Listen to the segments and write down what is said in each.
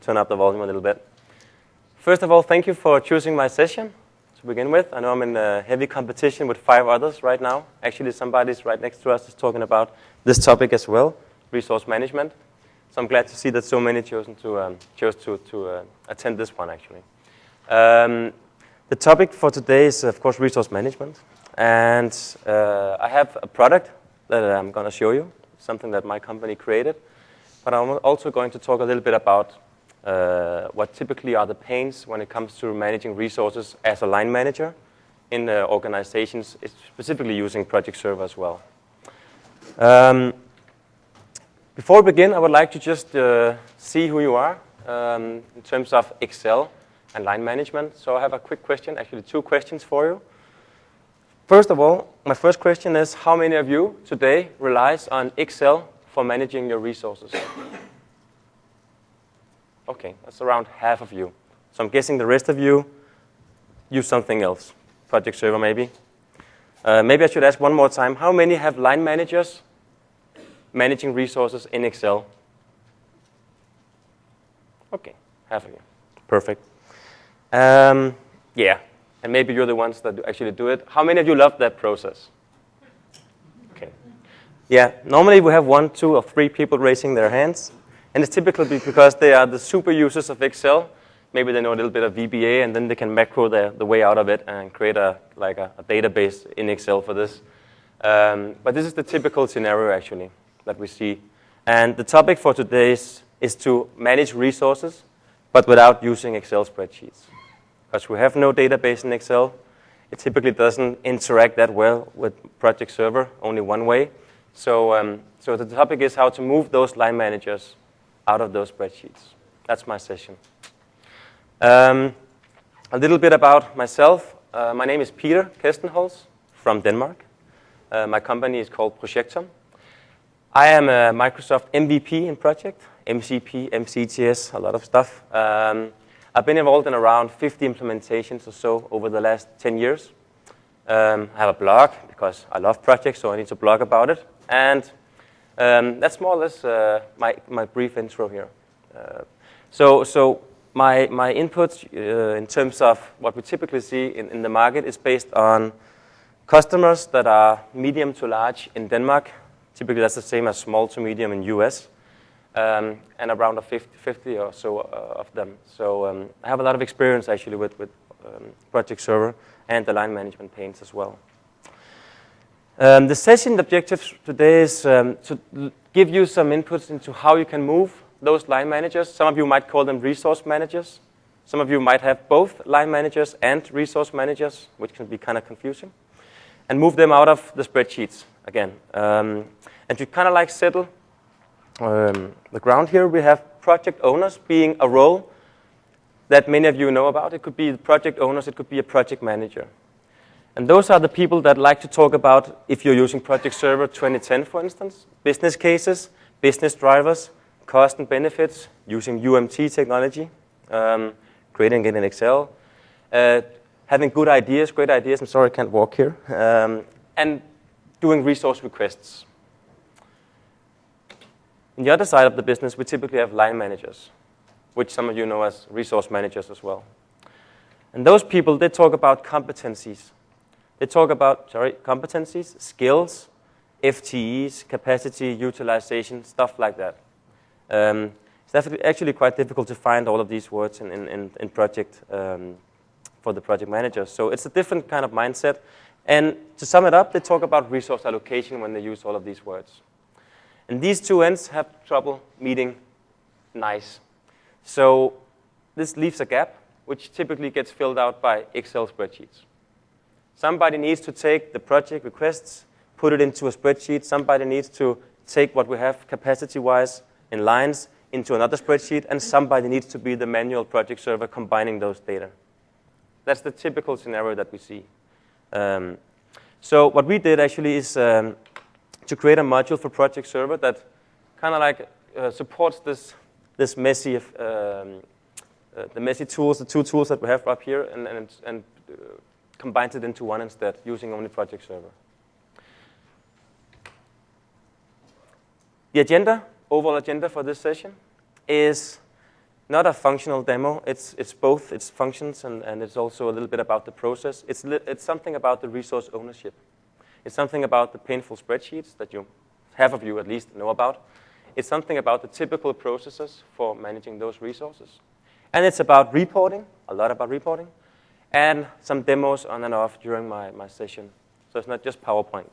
turn up the volume a little bit. First of all, thank you for choosing my session to begin with. I know I'm in heavy competition with 5 others right now. Actually, somebody's right next to us is talking about this topic as well, resource management. So I'm glad to see that so many chose to attend this one, actually. The topic for today is, of course, resource management. And I have a product that I'm going to show you, something that my company created. But I'm also going to talk a little bit about what typically are the pains when it comes to managing resources as a line manager in organizations, specifically using Project Server as well. Before we begin, I would like to just see who you are in terms of Excel and line management. So I have a quick question, actually 2 questions for you. First of all, my first question is, how many of you today relies on Excel for managing your resources? Okay, that's around half of you. So I'm guessing the rest of you use something else, Project Server maybe. Maybe I should ask one more time, how many have line managers managing resources in Excel? Okay, half of you. Perfect. Yeah, and maybe you're the ones that actually do it. How many of you love that process? Okay. Yeah, normally we have 1, 2, or 3 people raising their hands. And it's typically because they are the super users of Excel. Maybe they know a little bit of VBA, and then they can macro the way out of it and create a database in Excel for this. But this is the typical scenario, actually, that we see. And the topic for today is to manage resources, but without using Excel spreadsheets. Because we have no database in Excel, it typically doesn't interact that well with Project Server, only one way. So the topic is how to move those line managers out of those spreadsheets. That's my session. A little bit about myself. My name is Peter Kestenholz from Denmark. My company is called Projectum. I am a Microsoft MVP in project, MCP, MCTS, a lot of stuff. I've been involved in around 50 implementations or so over the last 10 years. I have a blog because I love projects, so I need to blog about it. And that's more or less my brief intro here. So my input in terms of what we typically see in the market is based on customers that are medium to large in Denmark. Typically that's the same as small to medium in US. And around 50 or so of them. So I have a lot of experience actually with Project Server and the line management pains as well. The session objective today is to give you some inputs into how you can move those line managers. Some of you might call them resource managers. Some of you might have both line managers and resource managers, which can be kind of confusing. And move them out of the spreadsheets again. And to kind of like settle the ground here, we have project owners being a role that many of you know about. It could be the project owners, it could be a project manager. And those are the people that like to talk about, if you're using Project Server 2010, for instance, business cases, business drivers, cost and benefits, using UMT technology, creating it in Excel, having good ideas, great ideas, I'm sorry I can't walk here, and doing resource requests. On the other side of the business, we typically have line managers, which some of you know as resource managers as well. And those people, they talk about competencies. They talk about, competencies, skills, FTEs, capacity, utilization, stuff like that. It's actually quite difficult to find all of these words in project for the project managers. So it's a different kind of mindset. And to sum it up, they talk about resource allocation when they use all of these words. And these 2 ends have trouble meeting nice. So this leaves a gap, which typically gets filled out by Excel spreadsheets. Somebody needs to take the project requests, put it into a spreadsheet. Somebody needs to take what we have capacity-wise in lines into another spreadsheet, and somebody needs to be the manual project server combining those data. That's the typical scenario that we see. So what we did actually is to create a module for Project Server that kind of like supports this messy, the messy tools, the 2 tools that we have up here, and combines it into one instead, using only Project Server. The agenda, overall agenda for this session is not a functional demo. It's both. It's functions and it's also a little bit about the process. It's something about the resource ownership. It's something about the painful spreadsheets that half of you at least know about. It's something about the typical processes for managing those resources. And it's about reporting, a lot about reporting, and some demos on and off during my session. So it's not just PowerPoint.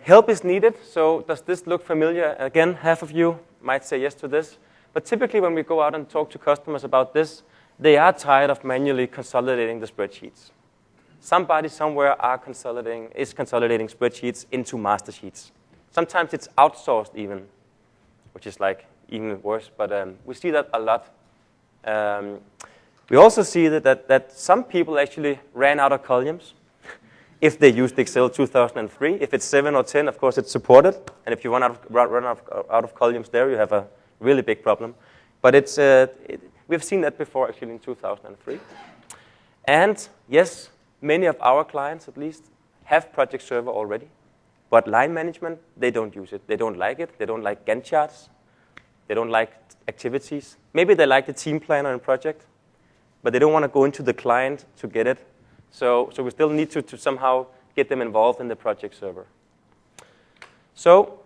Help is needed. So does this look familiar? Again, half of you might say yes to this. But typically when we go out and talk to customers about this, they are tired of manually consolidating the spreadsheets. Somebody somewhere is consolidating spreadsheets into master sheets. Sometimes it's outsourced even, which is like even worse. But we see that a lot. We also see that some people actually ran out of columns if they used Excel 2003. If it's 7 or 10, of course, it's supported. And if you run out of columns there, you have a really big problem. But we've seen that before, actually, in 2003. And yes, many of our clients, at least, have Project Server already. But line management, they don't use it. They don't like it. They don't like Gantt charts. They don't like activities. Maybe they like the team planner and project, but they don't want to go into the client to get it. So we still need to somehow get them involved in the Project Server. So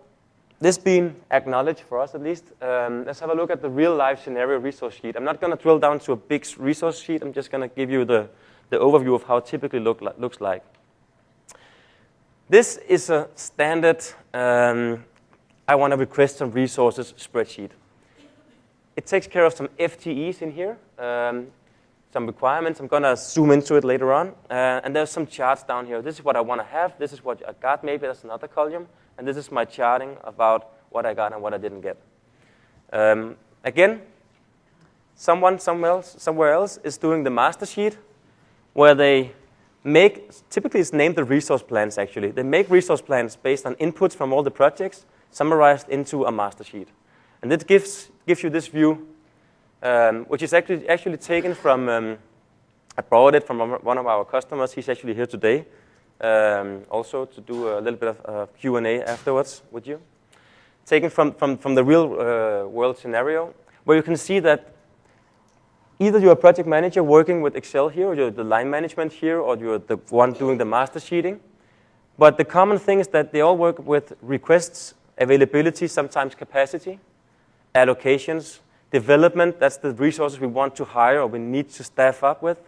this being acknowledged for us, at least, let's have a look at the real-life scenario resource sheet. I'm not going to drill down to a big resource sheet. I'm just going to give you the overview of how it typically looks like. This is a standard I want to request some resources spreadsheet. It takes care of some FTEs in here, some requirements. I'm going to zoom into it later on. And there's some charts down here. This is what I want to have. This is what I got. Maybe that's another column. And this is my charting about what I got and what I didn't get. Again, someone somewhere else is doing the master sheet where they typically it's named the resource plans, actually. They make resource plans based on inputs from all the projects summarized into a master sheet. And it gives you this view, which is actually taken from, I borrowed it from one of our customers. He's actually here today, also to do a little bit of Q&A afterwards with you. Taken from the real world scenario, where you can see that either you're a project manager working with Excel here, or you're the line management here, or you're the one doing the master sheeting. But the common thing is that they all work with requests, availability, sometimes capacity, allocations, development, that's the resources we want to hire or we need to staff up with.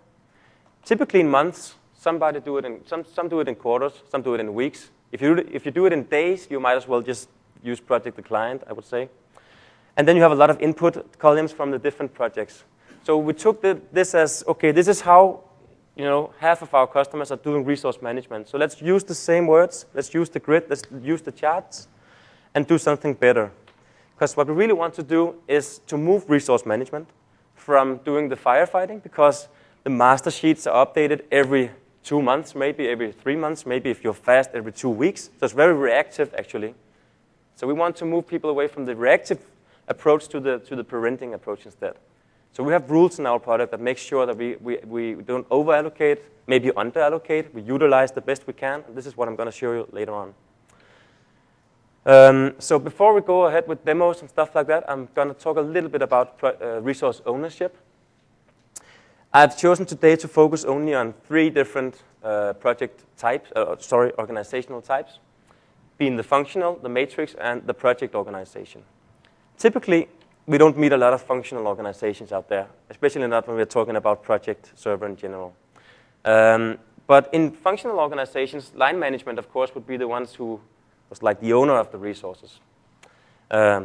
Typically in months, some do it in quarters, some do it in weeks. If you do it in days, you might as well just use project the client, I would say. And then you have a lot of input columns from the different projects. So we took this as, okay, this is how half of our customers are doing resource management. So let's use the same words, let's use the grid, let's use the charts, and do something better. Because what we really want to do is to move resource management from doing the firefighting, because the master sheets are updated every 2 months, maybe every 3 months, maybe if you're fast, every 2 weeks. So it's very reactive, actually. So we want to move people away from the reactive approach to the preventing approach instead. So we have rules in our product that make sure that we don't over-allocate, maybe under-allocate. We utilize the best we can. And this is what I'm going to show you later on. So before we go ahead with demos and stuff like that, I'm going to talk a little bit about resource ownership. I've chosen today to focus only on 3 different organizational types, being the functional, the matrix, and the project organization. Typically, we don't meet a lot of functional organizations out there, especially not when we're talking about Project Server in general. But in functional organizations, line management, of course, would be the ones who was like the owner of the resources.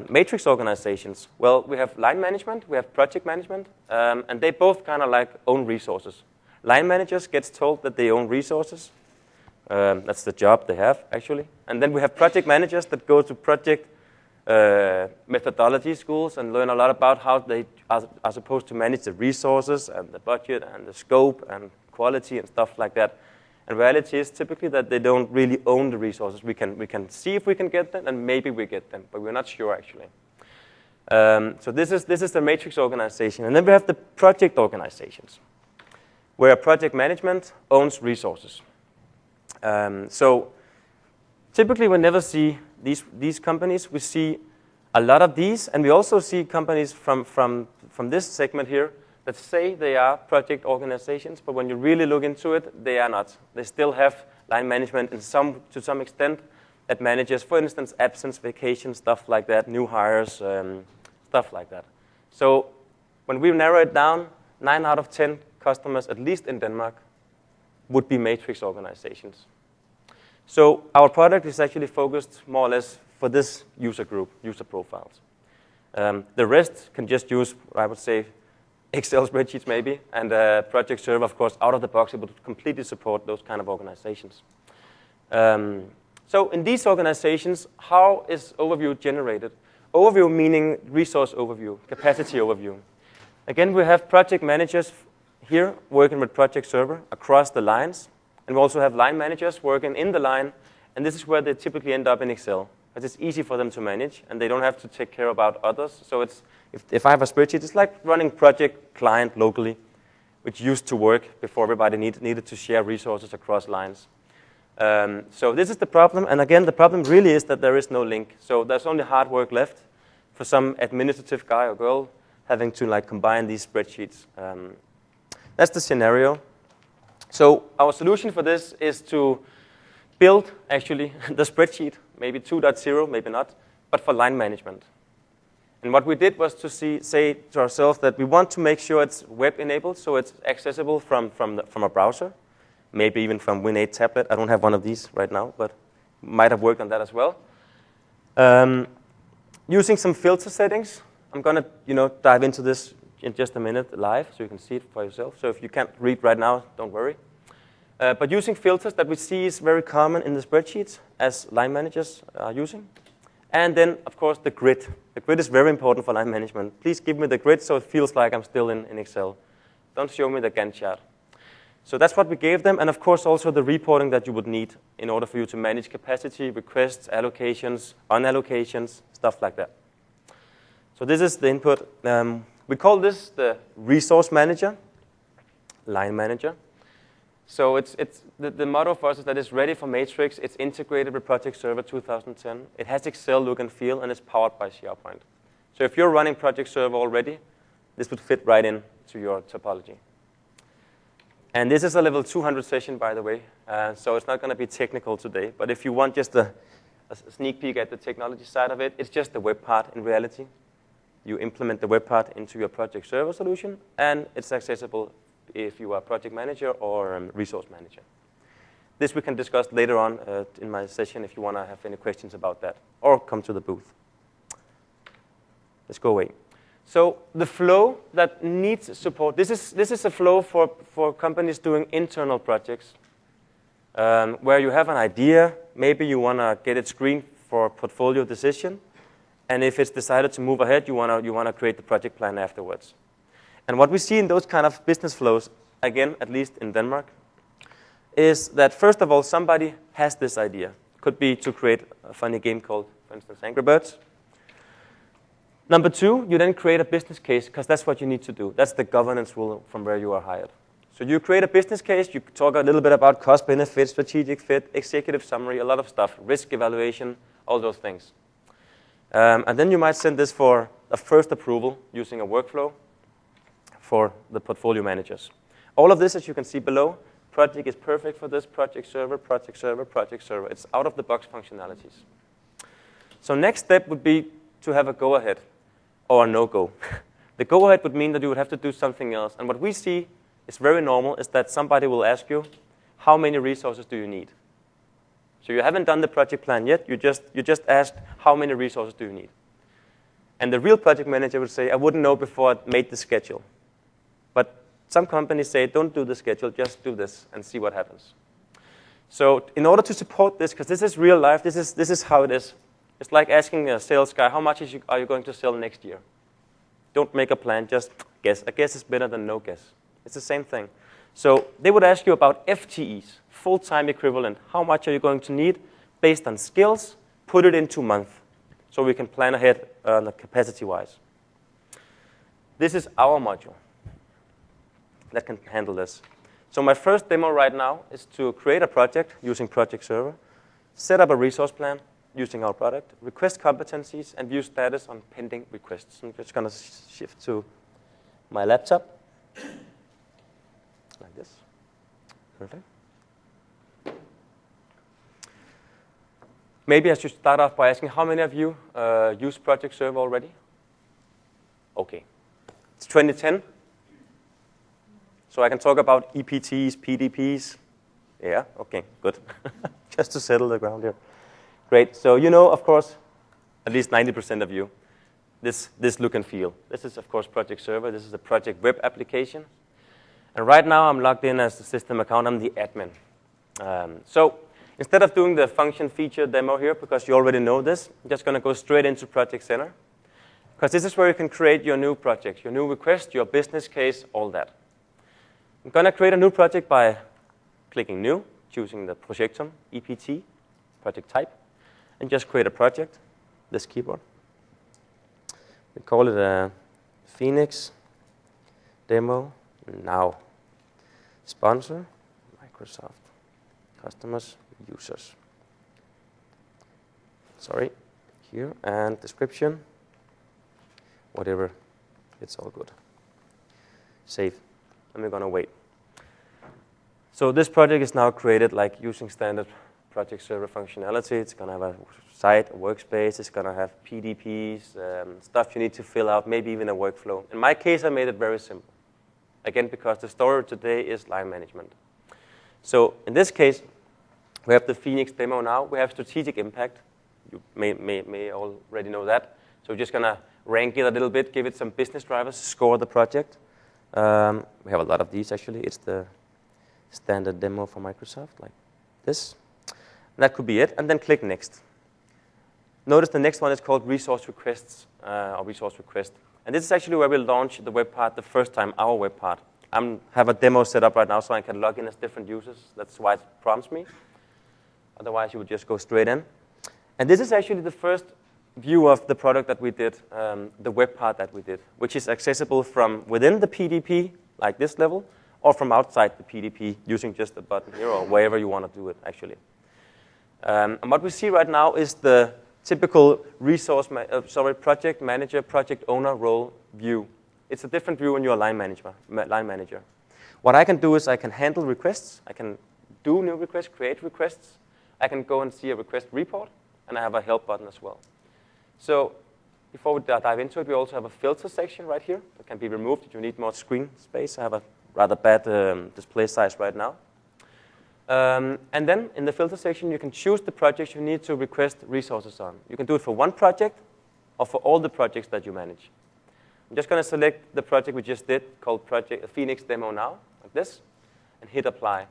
Matrix organizations, well, we have line management, we have project management, and they both kind of like own resources. Line managers gets told that they own resources. That's the job they have, actually. And then we have project managers that go to project methodology schools and learn a lot about how they are supposed to manage the resources and the budget and the scope and quality and stuff like that. And reality is typically that they don't really own the resources. We can see if we can get them, and maybe we get them, but we're not sure actually. So this is the matrix organization. And then we have the project organizations, where project management owns resources. So typically we never see these companies. We see a lot of these, and we also see companies from this segment here that say they are project organizations, but when you really look into it, they are not. They still have line management to some extent that manages, for instance, absence, vacation, stuff like that, new hires, stuff like that. So when we narrow it down, 9 out of 10 customers, at least in Denmark, would be matrix organizations. So our product is actually focused more or less for this user group, user profiles. The rest can just use, I would say, Excel spreadsheets maybe, and Project Server, of course, out of the box, it would completely support those kind of organizations. So in these organizations, how is overview generated? Overview meaning resource overview, capacity overview. Again, we have project managers here working with Project Server across the lines, and we also have line managers working in the line, and this is where they typically end up in Excel, because it's easy for them to manage, and they don't have to take care about others. So it's, if I have a spreadsheet, it's like running project client locally, which used to work before everybody needed to share resources across lines. So this is the problem, and again, the problem really is that there is no link. So there's only hard work left for some administrative guy or girl having to like combine these spreadsheets. That's the scenario. So our solution for this is to build actually the spreadsheet, maybe 2.0, maybe not, but for line management. And what we did was to say to ourselves that we want to make sure it's web-enabled, so it's accessible from a browser, maybe even from Win8 tablet. I don't have one of these right now, but might have worked on that as well. Using some filter settings. I'm going to dive into this in just a minute live, so you can see it for yourself. So if you can't read right now, don't worry. But using filters that we see is very common in the spreadsheets, as line managers are using. And then, of course, the grid. The grid is very important for line management. Please give me the grid so it feels like I'm still in Excel. Don't show me the Gantt chart. So that's what we gave them, and of course also the reporting that you would need in order for you to manage capacity, requests, allocations, unallocations, stuff like that. So this is the input. We call this the resource manager, line manager. So it's the motto for us is that it's ready for Matrix. It's integrated with Project Server 2010. It has Excel look and feel, and it's powered by SharePoint. So if you're running Project Server already, this would fit right in to your topology. And this is a level 200 session, by the way, so it's not going to be technical today. But if you want just a sneak peek at the technology side of it, it's just the web part in reality. You implement the web part into your Project Server solution, and it's accessible if you are project manager or resource manager. This we can discuss later on in my session if you want to have any questions about that, or come to the booth. Let's go away. So the flow that needs support, this is a flow for companies doing internal projects, where you have an idea, maybe you want to get it screened for portfolio decision, and if it's decided to move ahead, you want to create the project plan afterwards. And what we see in those kind of business flows, again, at least in Denmark, is that first of all, somebody has this idea. Could be to create a funny game called, for instance, Angry Birds. Number two, you then create a business case, because that's what you need to do. That's the governance rule from where you are hired. So you create a business case, you talk a little bit about cost, benefit, strategic fit, executive summary, a lot of stuff, risk evaluation, all those things. And then you might send this for a first approval using a workflow for the portfolio managers. All of this, as you can see below, project is perfect for this, Project Server, Project Server, Project Server. It's out-of-the-box functionalities. So next step would be to have a go-ahead or a no-go. The go-ahead would mean that you would have to do something else. And what we see is very normal is that somebody will ask you, how many resources do you need? So you haven't done the project plan yet. You just asked, how many resources do you need? And the real project manager would say, I wouldn't know before I made the schedule. But some companies say, don't do the schedule, just do this and see what happens. So in order to support this, because this is real life, this is how it is. It's like asking a sales guy, how much are you going to sell next year? Don't make a plan, just guess. A guess is better than no guess. It's the same thing. So they would ask you about FTEs, full-time equivalent. How much are you going to need based on skills? Put it into month so we can plan ahead capacity-wise. This is our module that can handle this. So my first demo right now is to create a project using Project Server, set up a resource plan, using our product, request competencies, and view status on pending requests. I'm just going to shift to my laptop, like this. Perfect. Maybe I should start off by asking how many of you use Project Server already? Okay. It's 2010. So I can talk about EPTs, PDPs. Yeah, okay, good. Just to settle the ground here. Great. So you know, of course, at least 90% of you, this look and feel. This is, of course, Project Server. This is a project web application. And right now, I'm logged in as the system account. I'm the admin. So instead of doing the function feature demo here, because you already know this, I'm just going to go straight into Project Center. Because this is where you can create your new projects, your new request, your business case, all that. I'm going to create a new project by clicking New, choosing the Projectum, EPT, project type, and just create a project, this keyboard. We call it a Phoenix Demo Now. Sponsor, Microsoft. Customers, users. Sorry, here, and description, whatever, it's all good. Save, and we're gonna wait. So this project is now created like using standard Project Server functionality. It's gonna have a site, a workspace, it's gonna have PDPs, stuff you need to fill out, maybe even a workflow. In my case, I made it very simple. Again, because the story today is line management. So in this case, we have the Phoenix Demo Now. We have strategic impact. You may already know that. So we're just going to rank it a little bit, give it some business drivers, score the project. We have a lot of these, actually. It's the standard demo for Microsoft, like this. And that could be it. And then click Next. Notice the next one is called Resource Requests, or Resource Request. And this is actually where we'll launch the web part the first time, our web part. I have a demo set up right now so I can log in as different users. That's why it prompts me. Otherwise, you would just go straight in. And this is actually the first view of the product that we did, the web part that we did, which is accessible from within the PDP, like this level, or from outside the PDP using just a button here or wherever you want to do it, actually. And what we see right now is the typical project manager, project owner role view. It's a different view when you're a line manager. What I can do is I can handle requests. I can do new requests, create requests. I can go and see a request report, and I have a help button as well. So before we dive into it, we also have a filter section right here that can be removed if you need more screen space. I have a rather bad display size right now. And then in the filter section, you can choose the projects you need to request resources on. You can do it for one project or for all the projects that you manage. I'm just going to select the project we just did called Project Phoenix Demo Now, like this, and hit Apply.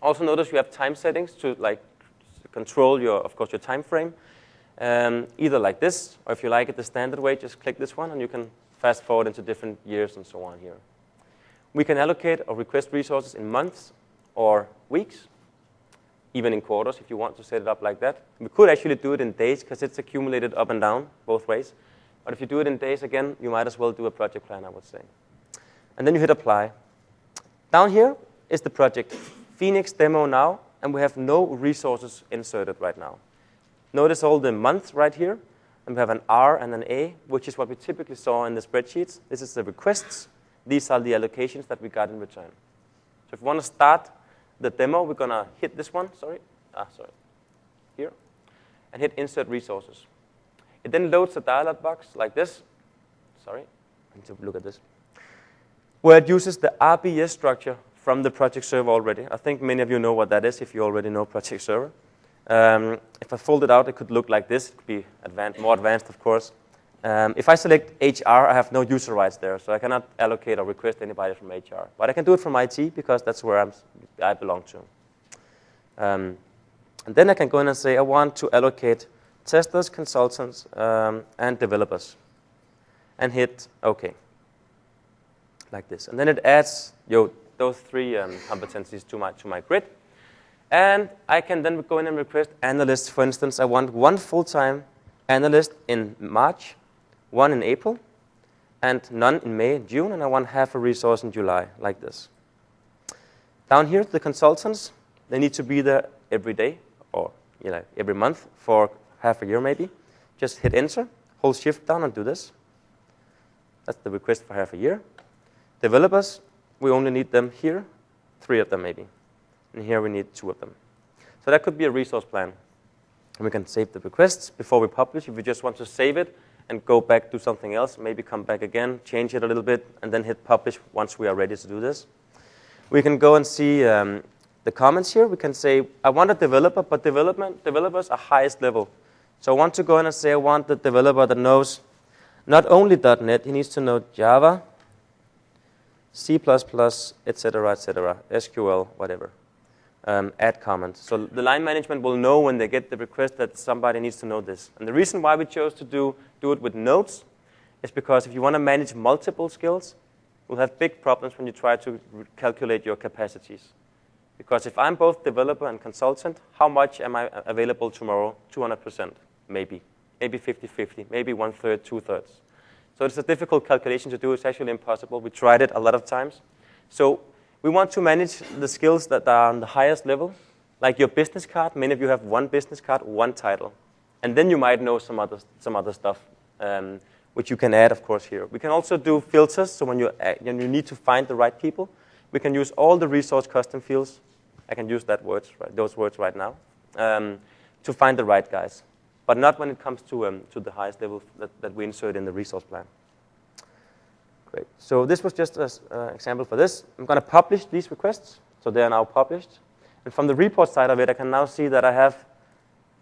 Also notice you have time settings to control of course, your time frame. Either like this, or if you like it the standard way, just click this one, and you can fast forward into different years and so on here. We can allocate or request resources in months or weeks, even in quarters if you want to set it up like that. We could actually do it in days because it's accumulated up and down both ways. But if you do it in days, again, you might as well do a project plan, I would say. And then you hit Apply. Down here is the project, Phoenix Demo Now, and we have no resources inserted right now. Notice all the months right here, and we have an R and an A, which is what we typically saw in the spreadsheets. This is the requests. These are the allocations that we got in return. So if we want to start the demo, we're going to hit this one, here, and hit Insert Resources. It then loads a dialog box like this. I need to look at this. Where it uses the RBS structure from the Project Server already. I think many of you know what that is if you already know Project Server. If I fold it out, it could look like this. It could be more advanced, of course. If I select HR, I have no user rights there, so I cannot allocate or request anybody from HR. But I can do it from IT because that's where I belong to. And then I can go in and say I want to allocate testers, consultants, and developers, and hit OK, like this. And then it adds those three competencies to my grid. And I can then go in and request analysts. For instance, I want one full-time analyst in March, one in April, and none in May and June, and I want half a resource in July, like this. Down here, the consultants, they need to be there every day, or every month for half a year maybe. Just hit enter, hold shift down and do this. That's the request for half a year. Developers, we only need them here, 3 of them maybe. And here we need 2 of them. So that could be a resource plan. And we can save the requests before we publish. If we just want to save it and go back, do something else, maybe come back again, change it a little bit, and then hit publish once we are ready to do this. We can go and see the comments here. We can say, I want a developer, but developers are highest level. So I want to go in and say, I want the developer that knows not only .NET, he needs to know Java, C++, etc., SQL, whatever. Add comment. So the line management will know when they get the request that somebody needs to know this. And the reason why we chose to do it with nodes is because if you want to manage multiple skills, you'll have big problems when you try to calculate your capacities. Because if I'm both developer and consultant, how much am I available tomorrow? 200%, maybe. Maybe 50-50, maybe 1/3, 2/3. So it's a difficult calculation to do. It's actually impossible. We tried it a lot of times. So we want to manage the skills that are on the highest level, like your business card. Many of you have one business card, one title. And then you might know some other stuff, which you can add, of course, here. We can also do filters. So when you need to find the right people, we can use all the resource custom fields. I can use those words right now, to find the right guys. But not when it comes to the highest level that we insert in the resource plan. Great. So this was just an example for this. I'm going to publish these requests. So they are now published. And from the report side of it, I can now see that I have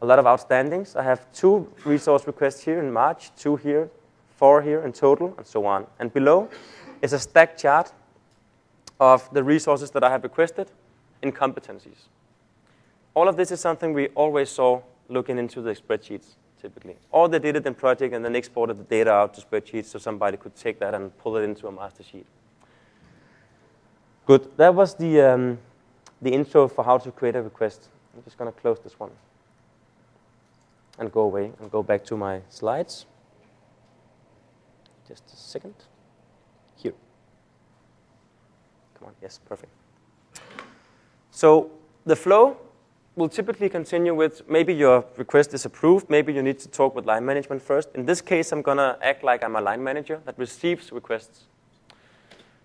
a lot of outstandings. I have 2 resource requests here in March, 2 here, 4 here in total, and so on. And below is a stack chart of the resources that I have requested in competencies. All of this is something we always saw looking into the spreadsheets, typically. Or they did it in project and then exported the data out to spreadsheets so somebody could take that and pull it into a master sheet. Good. That was the intro for how to create a request. I'm just going to close this one and go away and go back to my slides. Just a second. Here. Come on. Yes, perfect. So the flow will typically continue with maybe your request is approved. Maybe you need to talk with line management first. In this case, I'm going to act like I'm a line manager that receives requests.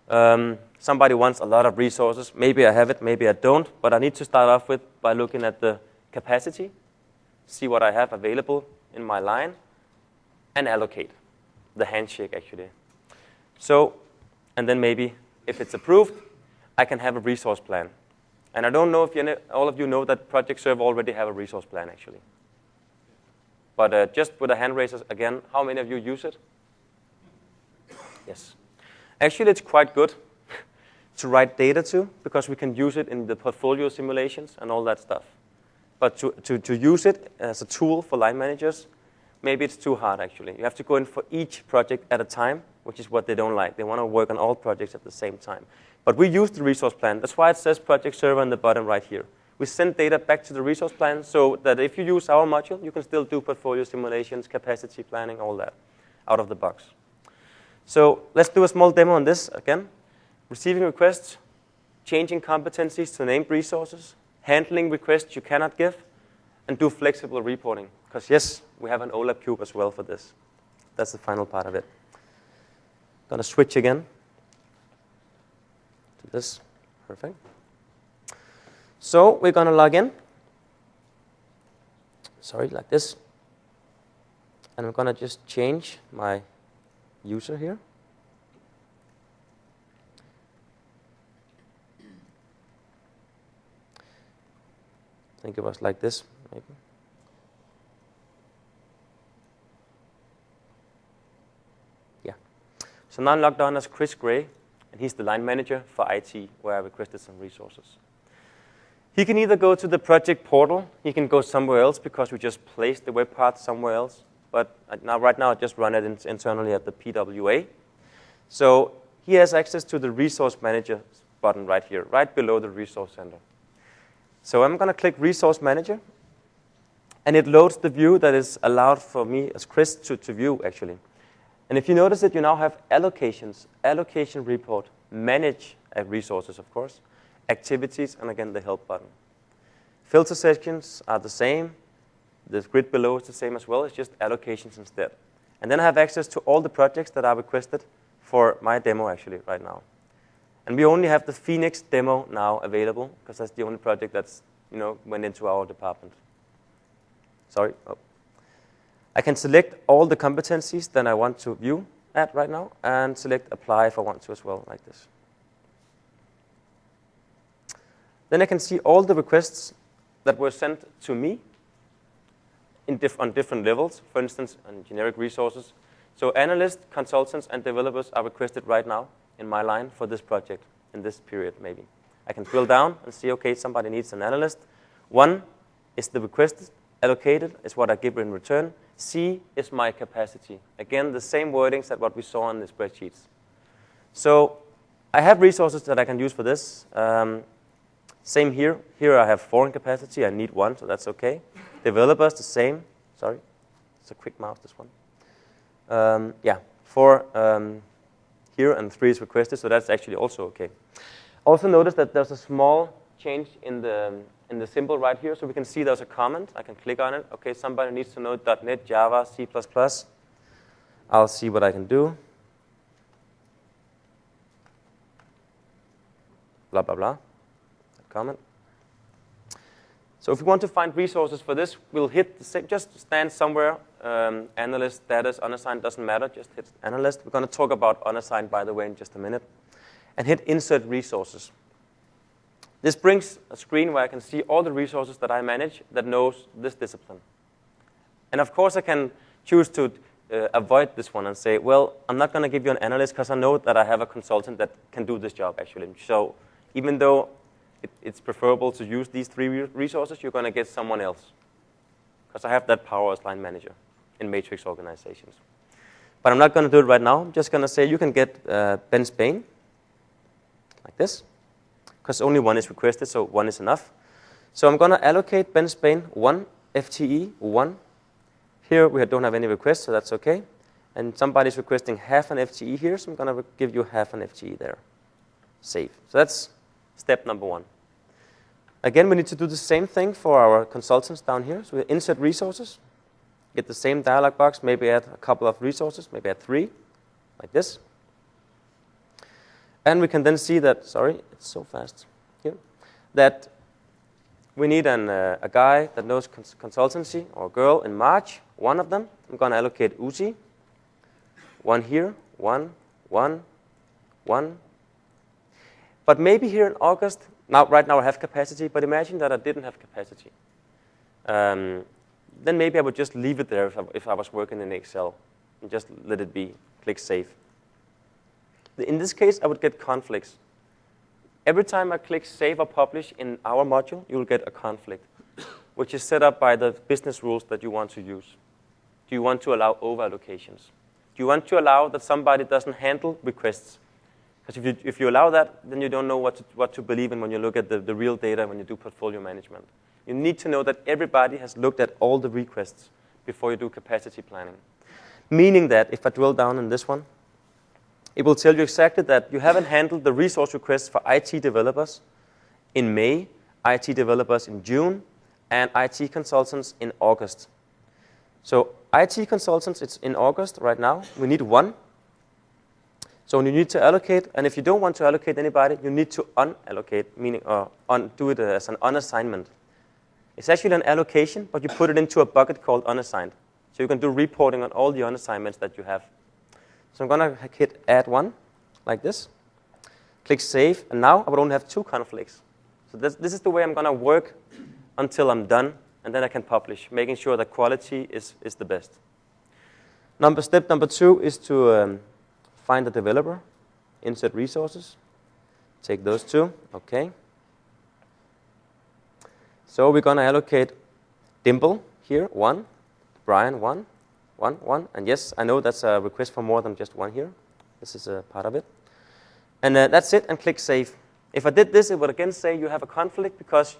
Somebody wants a lot of resources. Maybe I have it, maybe I don't. But I need to start off with by looking at the capacity, see what I have available in my line, and allocate the handshake, actually. So, and then maybe if it's approved, I can have a resource plan. And I don't know if all of you know that Project Server already have a resource plan, actually. But just with a hand raise again, how many of you use it? Yes. Actually, it's quite good to write data to, because we can use it in the portfolio simulations and all that stuff. But to use it as a tool for line managers, maybe it's too hard, actually. You have to go in for each project at a time, which is what they don't like. They want to work on all projects at the same time. But we use the resource plan. That's why it says Project Server on the bottom right here. We send data back to the resource plan so that if you use our module, you can still do portfolio simulations, capacity planning, all that out of the box. So let's do a small demo on this again. Receiving requests, changing competencies to named resources, handling requests you cannot give, and do flexible reporting. Because yes, we have an OLAP cube as well for this. That's the final part of it. Going to switch again to this. Perfect. So we're going to log in. Sorry, like this. And I'm going to just change my user here. I think it was like this, maybe. Yeah. So now I'm logged on as Chris Gray, and he's the line manager for IT, where I requested some resources. He can either go to the project portal, he can go somewhere else because we just placed the web part somewhere else. But right now I just run it internally at the PWA. So he has access to the resource manager button right here, right below the resource center. So I'm going to click resource manager, and it loads the view that is allowed for me as Chris to view, actually. And if you notice it, you now have allocations, allocation report, manage resources, of course, activities, and again, the help button. Filter sections are the same. the grid below is the same as well. It's just allocations instead. And then I have access to all the projects that are requested for my demo actually right now. And we only have the Phoenix demo now available because that's the only project that's, went into our department. Sorry. Oh. I can select all the competencies that I want to view at right now and select apply if I want to as well, like this. Then I can see all the requests that were sent to me on different levels, for instance, on generic resources. So analysts, consultants, and developers are requested right now in my line for this project, in this period maybe. I can drill down and see, okay, somebody needs an analyst. 1 is the request allocated, is what I give in return. C is my capacity. Again, the same wordings that what we saw on the spreadsheets. So I have resources that I can use for this. Same here. Here I have 4 in capacity. I need 1, so that's okay. Developers, the same. Sorry, it's a quick mouse, this one. 4 here and 3 is requested, so that's actually also okay. Also notice that there's a small change in the symbol right here, so we can see there's a comment. I can click on it. Okay, somebody needs to know .NET, Java, C++. I'll see what I can do. Blah, blah, blah. Comment. So if we want to find resources for this, we'll hit the same, just stand somewhere, analyst, status, unassigned, doesn't matter, just hit analyst. We're going to talk about unassigned, by the way, in just a minute. And hit insert resources. This brings a screen where I can see all the resources that I manage that knows this discipline. And of course, I can choose to avoid this one and say, well, I'm not going to give you an analyst because I know that I have a consultant that can do this job, actually. So even though it's preferable to use these 3 resources, you're going to get someone else. Because I have that power as line manager in matrix organizations. But I'm not going to do it right now. I'm just going to say you can get Ben Spain, like this. Because only 1 is requested, so 1 is enough. So I'm going to allocate Ben Spain 1 FTE, 1. Here we don't have any requests, so that's okay. And somebody's requesting half an FTE here, so I'm going to give you half an FTE there. Save. So that's step number 1. Again, we need to do the same thing for our consultants down here. So we insert resources, get the same dialog box, maybe add a couple of resources, maybe add 3, like this. And we can then see that, sorry, it's so fast here, that we need a guy that knows consultancy, or girl in March, 1 of them. I'm going to allocate Uzi. 1 here, 1, 1, 1. But maybe here in August, right now I have capacity, but imagine that I didn't have capacity. Then maybe I would just leave it there if I was working in Excel and just let it be, click Save. In this case, I would get conflicts. Every time I click Save or Publish in our module, you will get a conflict, which is set up by the business rules that you want to use. Do you want to allow over-allocations? Do you want to allow that somebody doesn't handle requests? Because if you allow that, then you don't know what to believe in when you look at the real data when you do portfolio management. You need to know that everybody has looked at all the requests before you do capacity planning. Meaning that if I drill down on this one, it will tell you exactly that you haven't handled the resource requests for IT developers in May, IT developers in June, and IT consultants in August. So IT consultants, it's in August right now. We need 1. So you need to allocate, and if you don't want to allocate anybody, you need to unallocate, meaning do it as an unassignment. It's actually an allocation, but you put it into a bucket called unassigned. So you can do reporting on all the unassignments that you have. So I'm going to hit Add 1, like this. Click Save, and now I would only have 2 conflicts. So this is the way I'm going to work until I'm done, and then I can publish, making sure that quality is the best. Step number 2 is to find the developer, insert resources, take those 2, okay. So we're going to allocate Dimple here, 1, Brian, 1, 1, 1. And yes, I know that's a request for more than just 1 here. This is a part of it. And that's it, and click Save. If I did this, it would again say you have a conflict because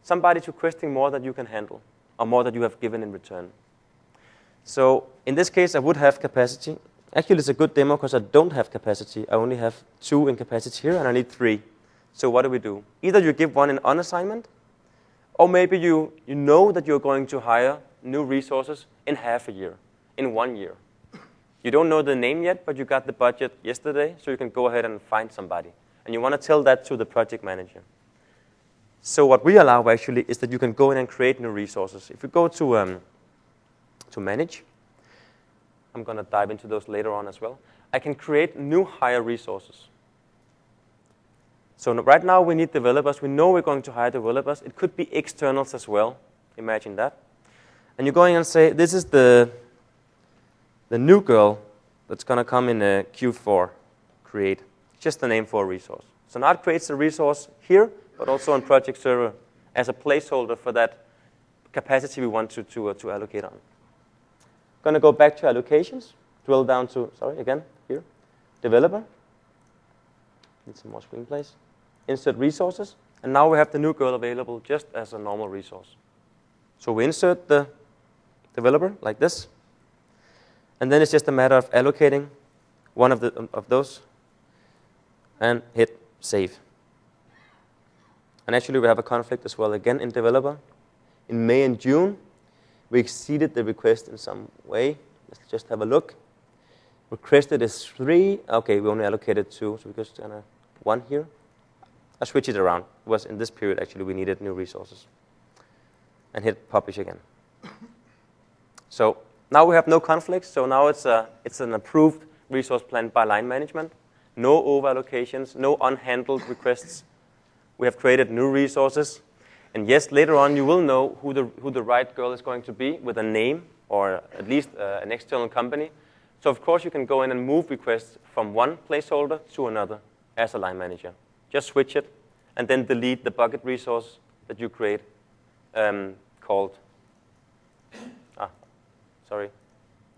somebody's requesting more than you can handle, or more than you have given in return. So in this case, I would have capacity. Actually, it's a good demo because I don't have capacity. I only have 2 in capacity here, and I need 3. So what do? Either you give 1 in unassignment, or maybe you know that you're going to hire new resources in half a year, in 1 year. You don't know the name yet, but you got the budget yesterday, so you can go ahead and find somebody. And you want to tell that to the project manager. So what we allow actually is that you can go in and create new resources. If you go to manage, I'm going to dive into those later on as well. I can create new hire resources. So right now we need developers. We know we're going to hire developers. It could be externals as well. Imagine that. And you're going and say, this is the new girl that's going to come in Q4, create. Just the name for a resource. So now it creates a resource here, but also on Project Server as a placeholder for that capacity we want to allocate on. Going to go back to allocations, drill down to, here, developer. Need some more screenplays. Insert resources, and now we have the new girl available just as a normal resource. So we insert the developer like this, and then it's just a matter of allocating one of those and hit save. And actually we have a conflict as well again in developer. In May and June, we exceeded the request in some way. Let's just have a look. Requested is 3. Okay, we only allocated 2, so we're just gonna 1 here. I switch it around. It was in this period actually we needed new resources. And hit publish again. So now we have no conflicts. So now it's an approved resource plan by line management. No over allocations, no unhandled requests. We have created new resources. And yes, later on you will know who the right girl is going to be with a name or at least an external company. So of course you can go in and move requests from one placeholder to another as a line manager. Just switch it and then delete the bucket resource that you create called, sorry,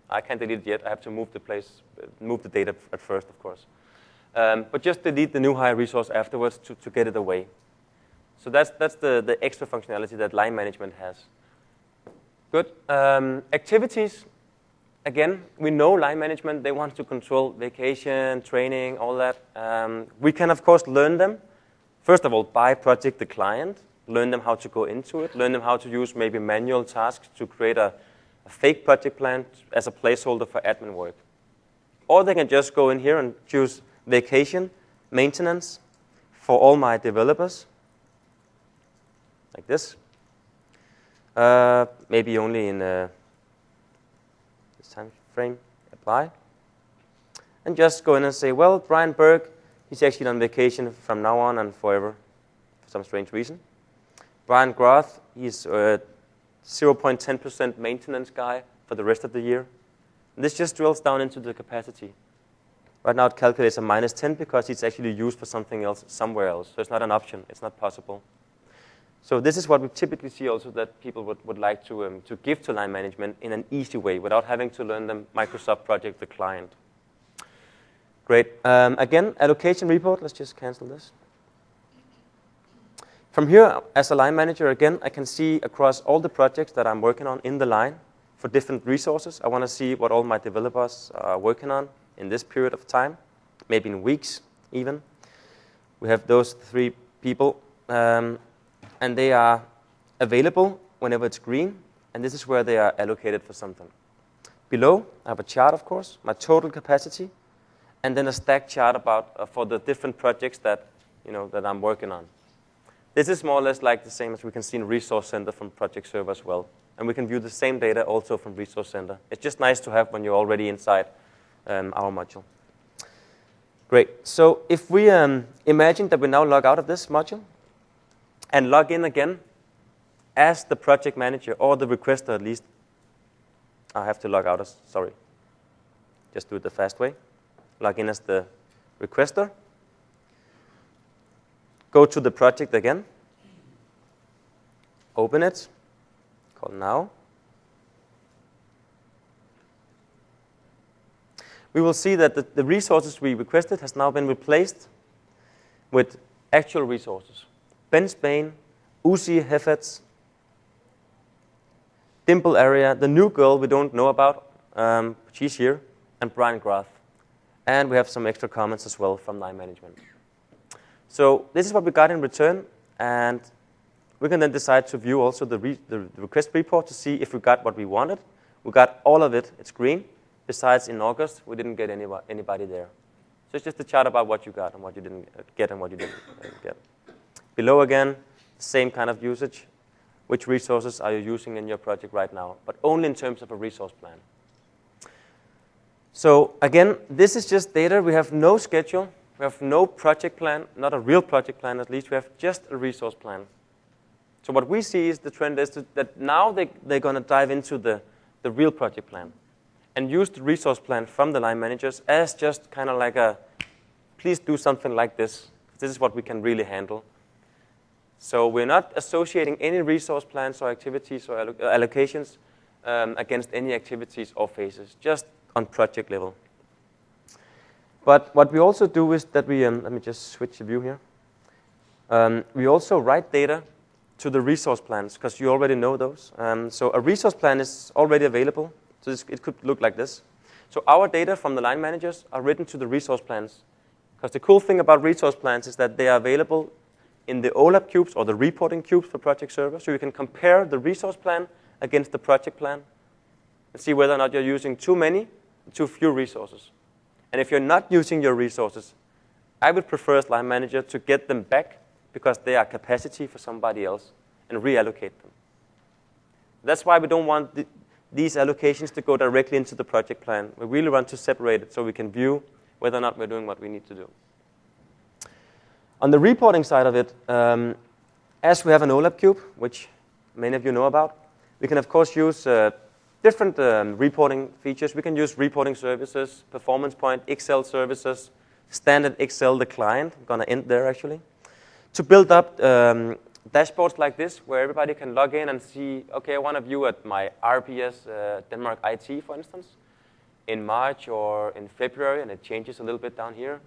I can't delete it yet. I have to move the data at first, of course. But just delete the new hire resource afterwards to get it away. So that's the extra functionality that line management has. Good. Activities. Again, we know line management, they want to control vacation, training, all that. We can, of course, learn them. First of all, by project the client, learn them how to go into it, learn them how to use maybe manual tasks to create a fake project plan as a placeholder for admin work. Or they can just go in here and choose vacation, maintenance for all my developers, like this. Maybe only in this time frame, apply. And just go in and say, well, Brian Berg, he's actually on vacation from now on and forever, for some strange reason. Brian Groth, he's 0.10% maintenance guy for the rest of the year. And this just drills down into the capacity. Right now it calculates a -10 because it's actually used for something else somewhere else. So it's not an option. It's not possible. So this is what we typically see also that people would like to give to line management in an easy way without having to learn the Microsoft project, the client. Great. Again, allocation report. Let's just cancel this. From here, as a line manager, again, I can see across all the projects that I'm working on in the line for different resources. I want to see what all my developers are working on in this period of time, maybe in weeks even. We have those 3 people, and they are available whenever it's green, and this is where they are allocated for something. Below, I have a chart, of course, my total capacity, and then a stack chart about for the different projects that I'm working on. This is more or less like the same as we can see in Resource Center from Project Server as well. And we can view the same data also from Resource Center. It's just nice to have when you're already inside our module. Great. So if we imagine that we now log out of this module and log in again as the project manager or the requester at least. I have to log out as, sorry. Just do it the fast way. Log in as the requester. Go to the project again. Open it. Call now. We will see that the resources we requested has now been replaced with actual resources. Ben Spain, Uzi Hefetz, Dimple Area, the new girl we don't know about, she's here, and Brian Groth. And we have some extra comments as well from line management. So this is what we got in return, and we can then decide to view also the request report to see if we got what we wanted. We got all of it. It's green. Besides, in August, we didn't get anybody there. So it's just a chart about what you got and what you didn't get and what you didn't get. Below again, same kind of usage. Which resources are you using in your project right now? But only in terms of a resource plan. So again, this is just data. We have no schedule. We have no project plan, not a real project plan at least. We have just a resource plan. So what we see is the trend is that now they're going to dive into the real project plan and use the resource plan from the line managers as just kind of like a, please do something like this. This is what we can really handle. So we're not associating any resource plans or activities or allocations against any activities or phases, just on project level. But what we also do is that we, let me just switch the view here. We also write data to the resource plans, because you already know those. So a resource plan is already available. So it could look like this. So our data from the line managers are written to the resource plans. Because the cool thing about resource plans is that they are available in the OLAP cubes or the reporting cubes for Project Server. So you can compare the resource plan against the project plan and see whether or not you're using too many, too few resources. And if you're not using your resources, I would prefer as line manager to get them back because they are capacity for somebody else and reallocate them. That's why we don't want these allocations to go directly into the project plan. We really want to separate it so we can view whether or not we're doing what we need to do. On the reporting side of it, as we have an OLAP cube, which many of you know about, we can, of course, use different reporting features. We can use reporting services, performance point, Excel services, standard Excel, the client. I'm going to end there, actually, to build up dashboards like this where everybody can log in and see, okay, I want to view at my RPS Denmark IT, for instance, in March or in February, and it changes a little bit down here.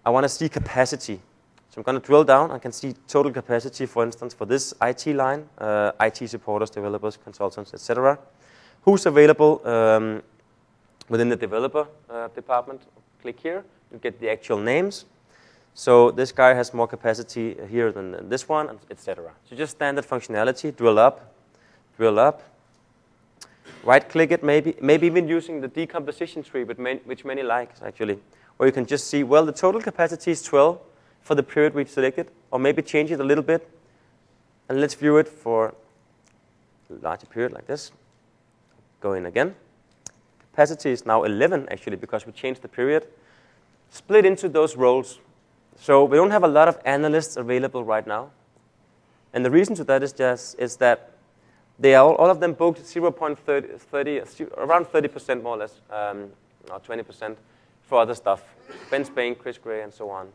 I want to see capacity. So I'm going to drill down. I can see total capacity, for instance, for this IT line, IT supporters, developers, consultants, etc. Who's available within the developer department? Click here. You get the actual names. So this guy has more capacity here than this one, etc. So just standard functionality, drill up, right-click it, maybe even using the decomposition tree, which many like, actually, where you can just see, well, the total capacity is 12 for the period we selected, or maybe change it a little bit, and let's view it for a larger period like this. Go in again. Capacity is now 11, actually, because we changed the period. Split into those roles. So we don't have a lot of analysts available right now. And the reason to that is that they are all of them booked 0.30, around 30% more or less, or 20% for other stuff. Ben Spain, Chris Gray, and so on.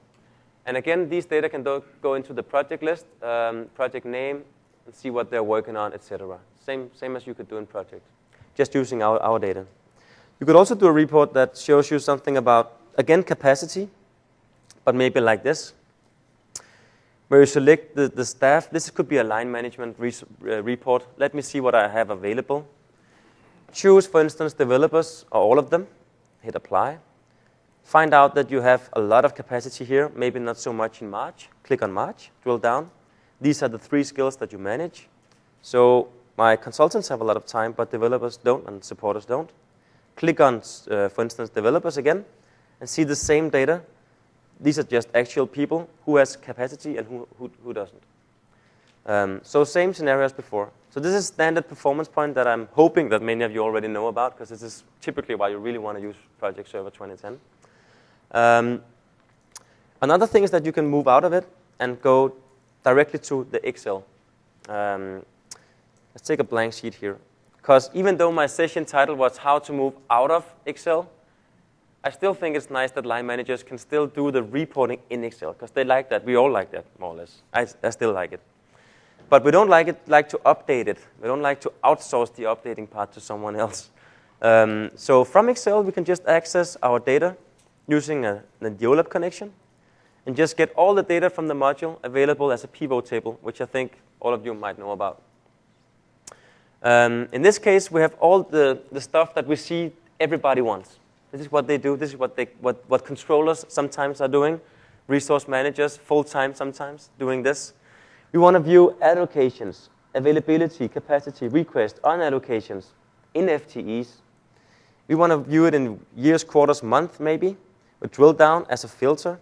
And again, these data can go into the project list, project name, and see what they're working on, etc. Same as you could do in project, just using our data. You could also do a report that shows you something about, again, capacity, but maybe like this, where you select the staff. This could be a line management report. Let me see what I have available. Choose, for instance, developers, or all of them. Hit apply. Find out that you have a lot of capacity here, maybe not so much in March. Click on March, drill down. These are the 3 skills that you manage. So my consultants have a lot of time, but developers don't and supporters don't. Click on, for instance, developers again, and see the same data. These are just actual people who has capacity and who doesn't. So same scenario as before. So this is standard performance point that I'm hoping that many of you already know about, because this is typically why you really want to use Project Server 2010. Another thing is that you can move out of it and go directly to the Excel. Let's take a blank sheet here. Because even though my session title was how to move out of Excel, I still think it's nice that line managers can still do the reporting in Excel, because they like that. We all like that, more or less. I still like it. But we don't like to update it. We don't like to outsource the updating part to someone else. So from Excel, we can just access our data using the OLAP connection and just get all the data from the module available as a pivot table, which I think all of you might know about. In this case, we have all the stuff that we see everybody wants. This is what they do. This is what controllers sometimes are doing. Resource managers, full-time sometimes, doing this. We want to view allocations, availability, capacity, request on allocations in FTEs. We want to view it in years, quarters, month, maybe. We drill down as a filter.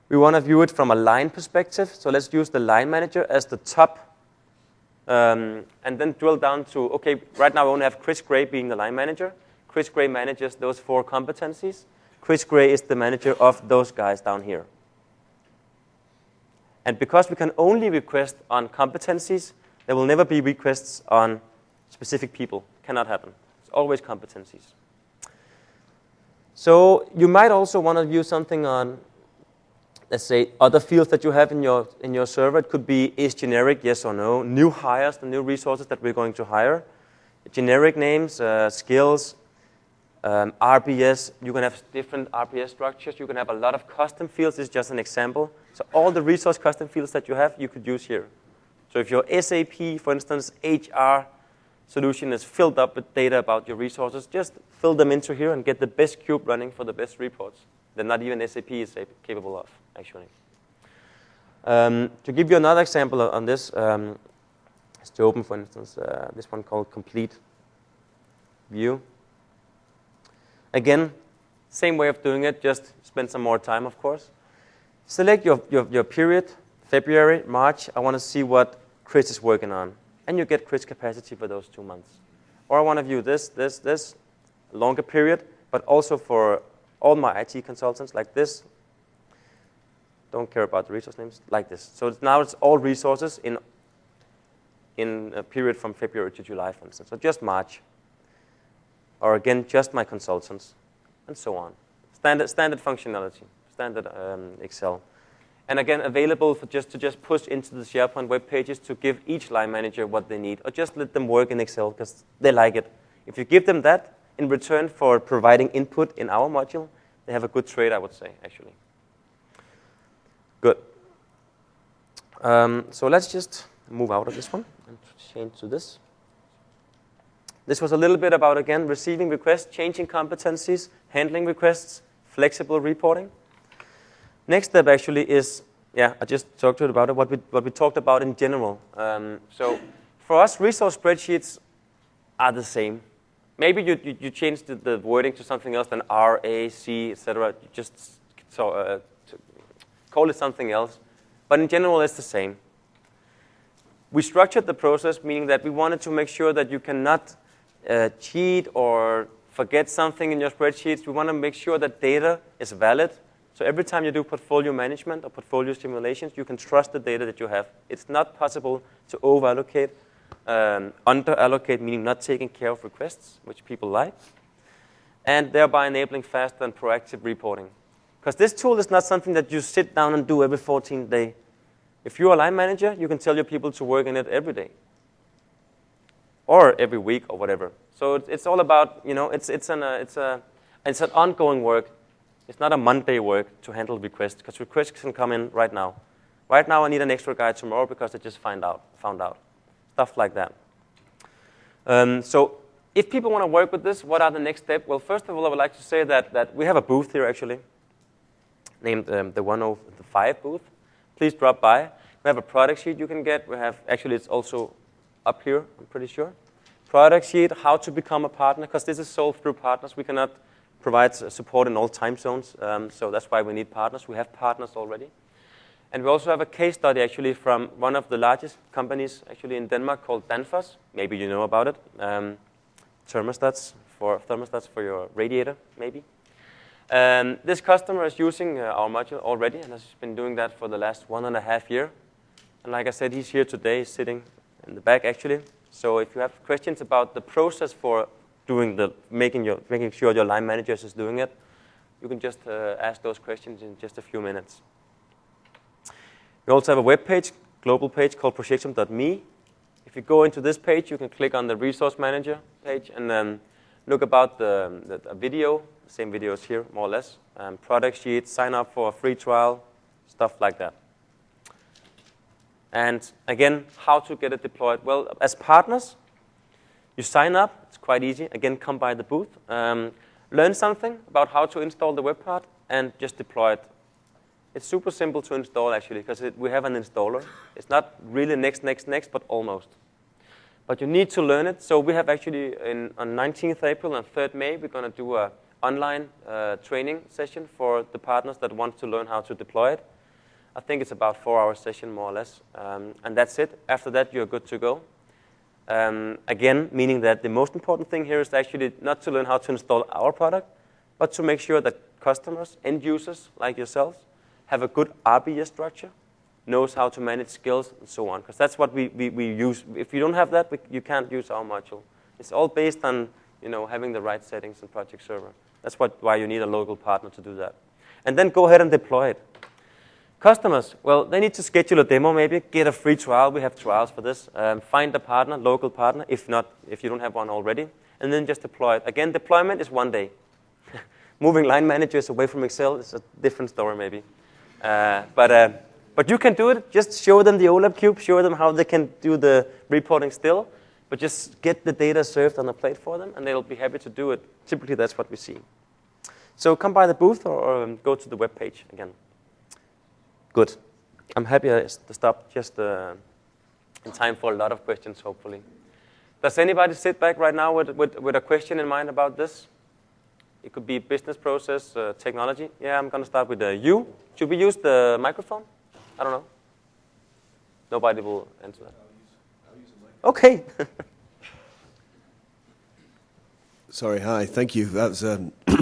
We want to view it from a line perspective. So let's use the line manager as the top. And then drill down to, okay, right now we only have Chris Gray being the line manager. Chris Gray manages those 4 competencies. Chris Gray is the manager of those guys down here. And because we can only request on competencies, there will never be requests on specific people. Cannot happen. It's always competencies. So you might also want to view something on, let's say, other fields that you have in your server. It could be is generic, yes or no. New hires, the new resources that we're going to hire. Generic names, skills, RPS. You can have different RPS structures. You can have a lot of custom fields. This is just an example. So all the resource custom fields that you have, you could use here. So if your SAP, for instance, HR solution is filled up with data about your resources, just fill them into here and get the best cube running for the best reports that not even SAP is capable of, actually. To give you another example on this, is to open, for instance, this one called Complete View. Again, same way of doing it, just spend some more time, of course. Select your period, February, March. I want to see what Chris is working on. And you get Chris capacity for those 2 months. Or I want to view this, longer period, but also for all my IT consultants, like this. Don't care about the resource names, like this. So now it's all resources in a period from February to July, for instance. So just March. Or again, just my consultants, and so on. Standard functionality, standard Excel. And again, available for just push into the SharePoint web pages to give each line manager what they need, or just let them work in Excel because they like it. If you give them that in return for providing input in our module, they have a good trade, I would say, actually. Good. So let's just move out of this one and change to this. This was a little bit about, again, receiving requests, changing competencies, handling requests, flexible reporting. Next step actually is, I just talked to you about it, what we talked about in general. So for us, resource spreadsheets are the same. Maybe you change the wording to something else than R, A, C, etc. Just call it something else. But in general, it's the same. We structured the process, meaning that we wanted to make sure that you cannot cheat or forget something in your spreadsheets. We want to make sure that data is valid. So every time you do portfolio management or portfolio simulations, you can trust the data that you have. It's not possible to over-allocate, under-allocate, meaning not taking care of requests, which people like, and thereby enabling faster and proactive reporting. Because this tool is not something that you sit down and do every 14th day. If you're a line manager, you can tell your people to work in it every day, or every week, or whatever. So it's all about, it's an ongoing work. It's not a Monday work to handle requests, because requests can come in right now. Right now, I need an extra guy tomorrow because I just found out. Stuff like that. So if people want to work with this, what are the next steps? Well, first of all, I would like to say that we have a booth here, actually, named the 105 booth. Please drop by. We have a product sheet you can get. We have, actually, it's also up here, I'm pretty sure. Product sheet, how to become a partner, because this is sold through partners. We cannot provide support in all time zones, so that's why we need partners. We have partners already. And we also have a case study, actually, from one of the largest companies, actually, in Denmark called Danfoss. Maybe you know about it. Thermostats for your radiator, maybe. This customer is using our module already and has been doing that for the last 1.5 years. And like I said, he's here today, he's sitting in the back, actually. So if you have questions about the process for doing making sure your line managers is doing it, you can just ask those questions in just a few minutes. We also have a web page, global page called Projectum.me. If you go into this page, you can click on the resource manager page and then look about the video. Same videos here, more or less. Product sheet, sign up for a free trial, stuff like that. And again, how to get it deployed? Well, as partners, you sign up. It's quite easy. Again, come by the booth. Learn something about how to install the web part and just deploy it It's super simple to install, actually, because we have an installer. It's not really next, but almost. But you need to learn it. So we have actually, on 19th April and 3rd May, we're going to do an online training session for the partners that want to learn how to deploy it. I think it's about 4-hour session, more or less. And that's it. After that, you're good to go. Again, meaning that the most important thing here is actually not to learn how to install our product, but to make sure that customers, end users like yourselves, have a good RBS structure, knows how to manage skills, and so on. Because that's what we use. If you don't have that, you can't use our module. It's all based on having the right settings in Project Server. That's why you need a local partner to do that. And then go ahead and deploy it. Customers, well, they need to schedule a demo maybe, get a free trial. We have trials for this. Find a partner, local partner, if you don't have one already, and then just deploy it. Again, deployment is 1 day. Moving line managers away from Excel is a different story maybe. But you can do it. Just show them the OLAP cube, show them how they can do the reporting still, but just get the data served on a plate for them, and they'll be happy to do it. Typically, that's what we see. So come by the booth or go to the web page again. Good. I'm happy to stop just in time for a lot of questions, hopefully. Does anybody sit back right now with a question in mind about this? It could be business process, technology. Yeah, I'm going to start with you. Should we use the microphone? I don't know. Nobody will answer that. I'll use a microphone. Okay. Sorry, hi, thank you. That was,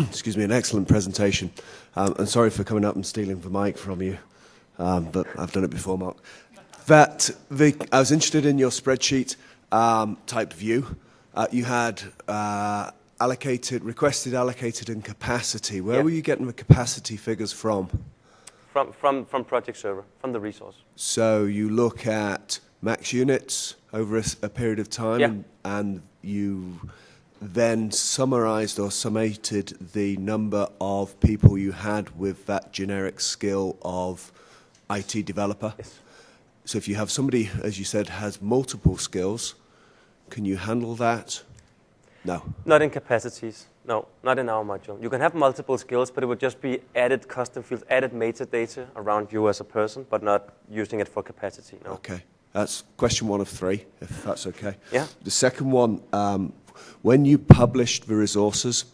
excuse me, an excellent presentation. And sorry for coming up and stealing the mic from you, but I've done it before, Mark. I was interested in your spreadsheet type view. You had requested, allocated, and capacity. Where were you getting the capacity figures from? From Project Server, from the resource. So you look at max units over a period of time, and you then summarized or summated the number of people you had with that generic skill of IT developer. Yes. So if you have somebody, as you said, has multiple skills, can you handle that? No. Not in capacities. No, not in our module. You can have multiple skills, but it would just be added custom fields, added metadata around you as a person, but not using it for capacity. No. Okay. That's question 1 of 3, if that's okay. Yeah. The second one, when you published the resources,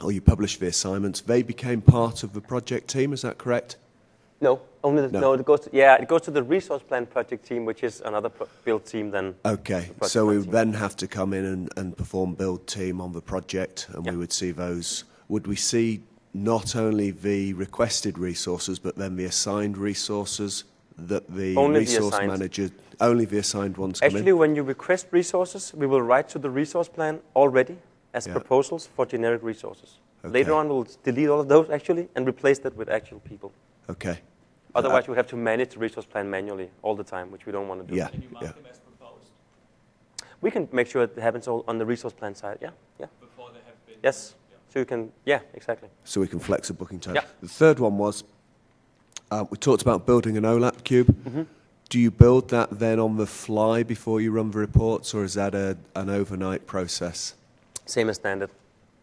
or you published the assignments, they became part of the project team, is that correct? No, it goes to the resource plan project team, which is another build team than. Okay, so we would then have to come in and perform build team on the project, and we would see those. Would we see not only the requested resources, but then the assigned resources that the resource manager, only the assigned ones come in? Actually, when you request resources, we will write to the resource plan already as proposals for generic resources. Okay. Later on, we'll delete all of those actually and replace that with actual people. Okay. Otherwise, we have to manage the resource plan manually all the time, which we don't want to do. Yeah. Can you mark them as proposed? We can make sure it happens all on the resource plan side. Yeah. Before they have been. Yes. Yeah. So you can. Yeah. Exactly. So we can flex a booking time. Yeah. The third one was we talked about building an OLAP cube. Mm-hmm. Do you build that then on the fly before you run the reports, or is that an overnight process? Same as standard.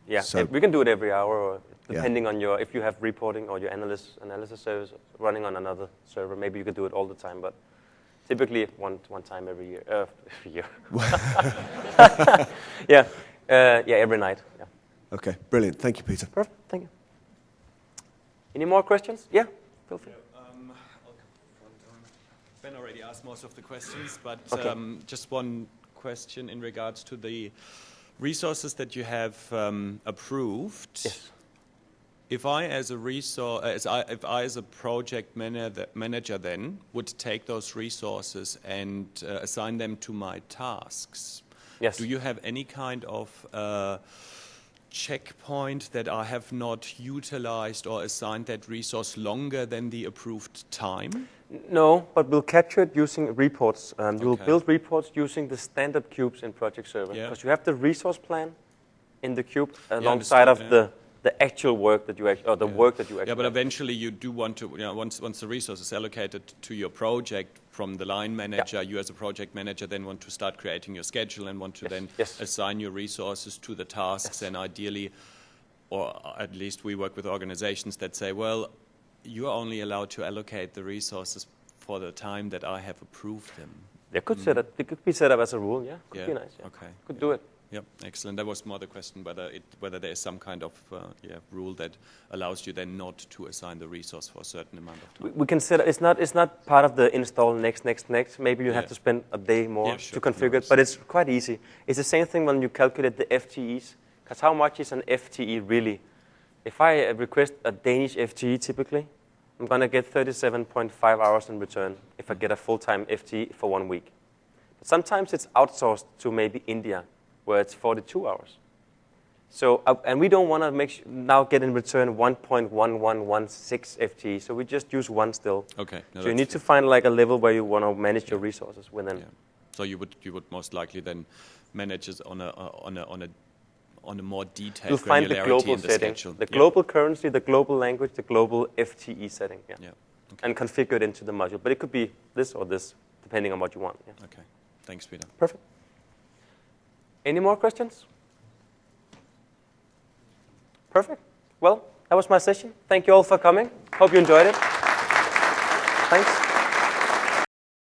Yeah. So we can do it every hour, or depending on if you have reporting or your analysis service running on another server, maybe you could do it all the time, but typically one time every year. Every night. Yeah. Okay, brilliant. Thank you, Peter. Perfect. Thank you. Any more questions? Yeah, feel free. Ben already asked most of the questions, but Okay. just one question in regards to the resources that you have approved. Yes. If I, as a project manager, then would take those resources and assign them to my tasks, Yes. do you have any kind of checkpoint that I have not utilized or assigned that resource longer than the approved time? No, but we'll capture it using reports. You'll build reports using the standard cubes in Project Server. Because you have the resource plan in the cube alongside of the actual work that you work that you actually. Yeah, but eventually you do want to, once the resource is allocated to your project from the line manager, you as a project manager then want to start creating your schedule and want to assign your resources to the tasks, and ideally, or at least we work with organizations that say, well, you are only allowed to allocate the resources for the time that I have approved them. They could it could be set up as a rule, yeah. Could be nice, yeah. Okay. Could do it. Yep, excellent. That was more the question whether there is some kind of rule that allows you then not to assign the resource for a certain amount of time. We can set it's not part of the install next. Maybe you have to spend a day more to configure it, but it's quite easy. It's the same thing when you calculate the FTEs, because how much is an FTE really? If I request a Danish FTE typically, I'm going to get 37.5 hours in return if I get a full-time FTE for 1 week. But sometimes it's outsourced to maybe India, where it's 42 hours. So, and we don't want to now get in return 1.1116 FTE, so we just use one still. Okay. No, so you need to find like a level where you want to manage your resources within. Yeah. So you would most likely then manage it on a more detailed You'll find the global in the setting, schedule. the global currency, the global language, the global FTE setting, Okay. And configure it into the module. But it could be this or this, depending on what you want. Yeah. Okay. Thanks, Peter. Perfect. Any more questions? Perfect. Well, that was my session. Thank you all for coming. Hope you enjoyed it. Thanks.